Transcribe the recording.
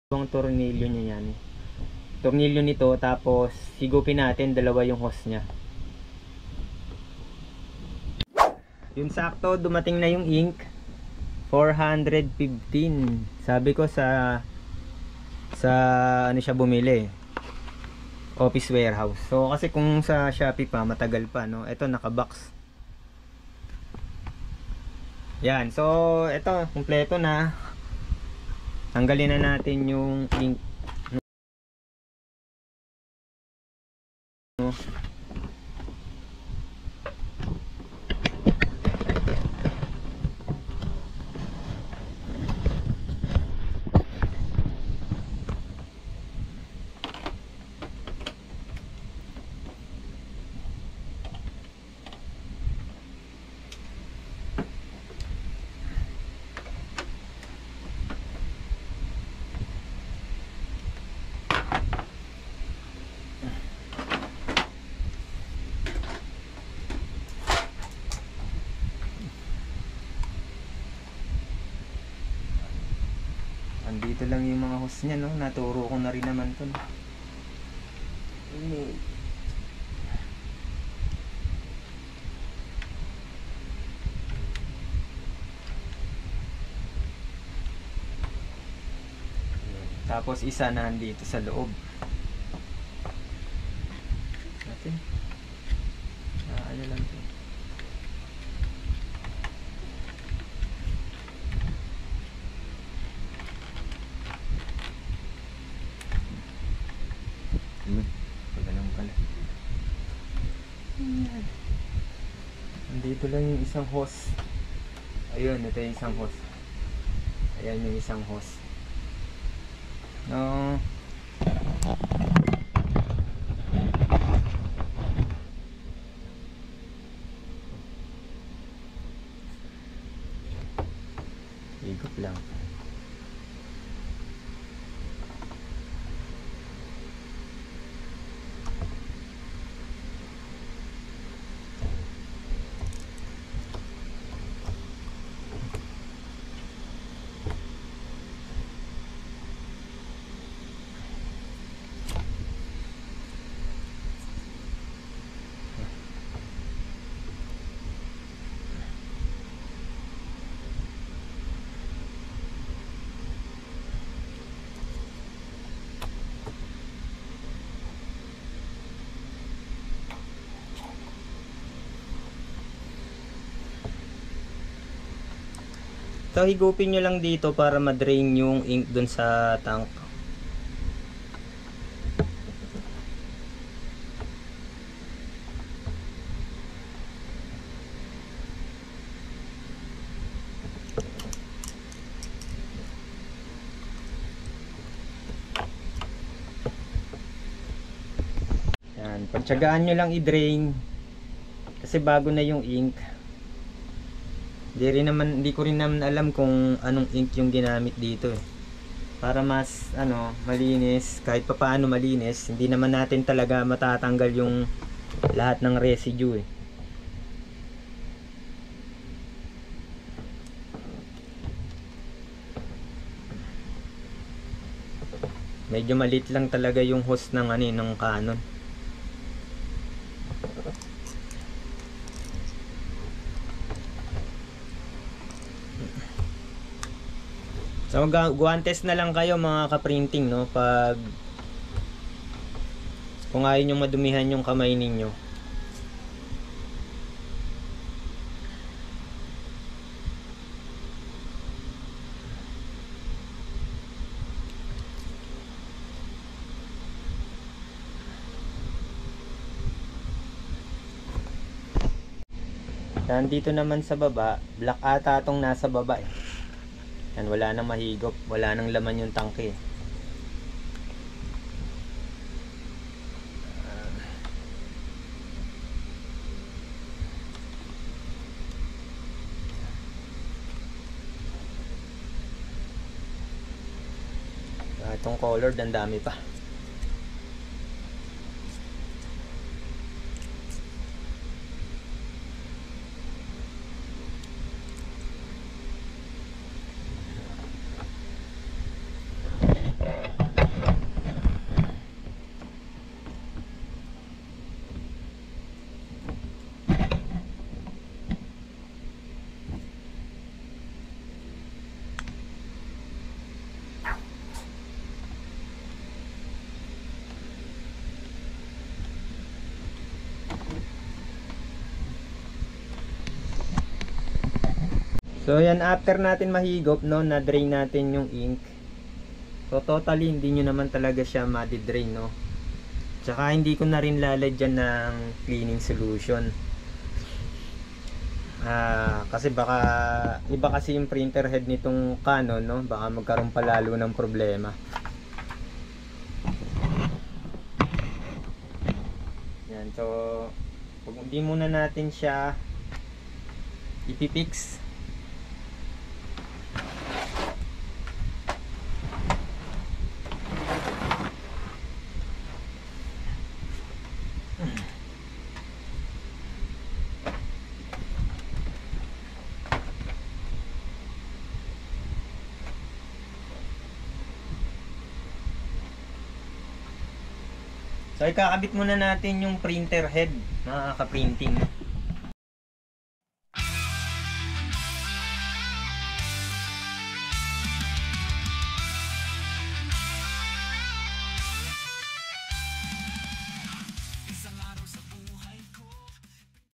Ang tornilyo niya yan. Tornilyo nito, tapos higupin natin, dalawa yung hose niya. Yung sakto, dumating na yung ink. 415. Sabi ko sa ano siya bumili, Office Warehouse. So kasi kung sa Shopee pa, matagal pa, no. Ito naka-box. Yan, so ito kumpleto na. Tanggalin na natin yung ink, no. Andito lang yung mga hose niya, no. Naturo ko na rin naman to. Tapos isa na dito sa loob. Natin. Ano lang to. Ganun pala. Andito lang yung isang hose. Ayun, ito yung isang hose. Ayan yung isang hose. No. Higop lang. So higupin nyo lang dito para ma-drain yung ink dun sa tank. Yan, pagtsagaan nyo lang i-drain kasi bago na yung ink. Hindi ko rin naman alam kung anong ink yung ginamit dito eh. Para mas malinis, kahit pa paano malinis, hindi naman natin talaga matatanggal yung lahat ng residue eh. Medyo maliit lang talaga yung hose ng ng Canon. So guwantes na lang kayo mga ka-printing, no, pag kung ayaw nyo madumihan yung kamay ninyo. Nandito naman sa baba, black ata tong nasa baba eh. Yan, wala nang mahigop, wala nang laman yung tangke. Itong colored, ang dami pa. So yan, after natin mahigop, no, na drain natin yung ink. So totally hindi nyo naman talaga siya ma-drain, no. Tsaka hindi ko na rin lalagyan ng cleaning solution. Kasi baka iba kasi yung printer head nitong Canon, no, baka magkaroon pa lalo ng problema. Yan, so pag hindi muna natin siya ipipix. So ikakabit muna natin yung printer head, mga ka-printing.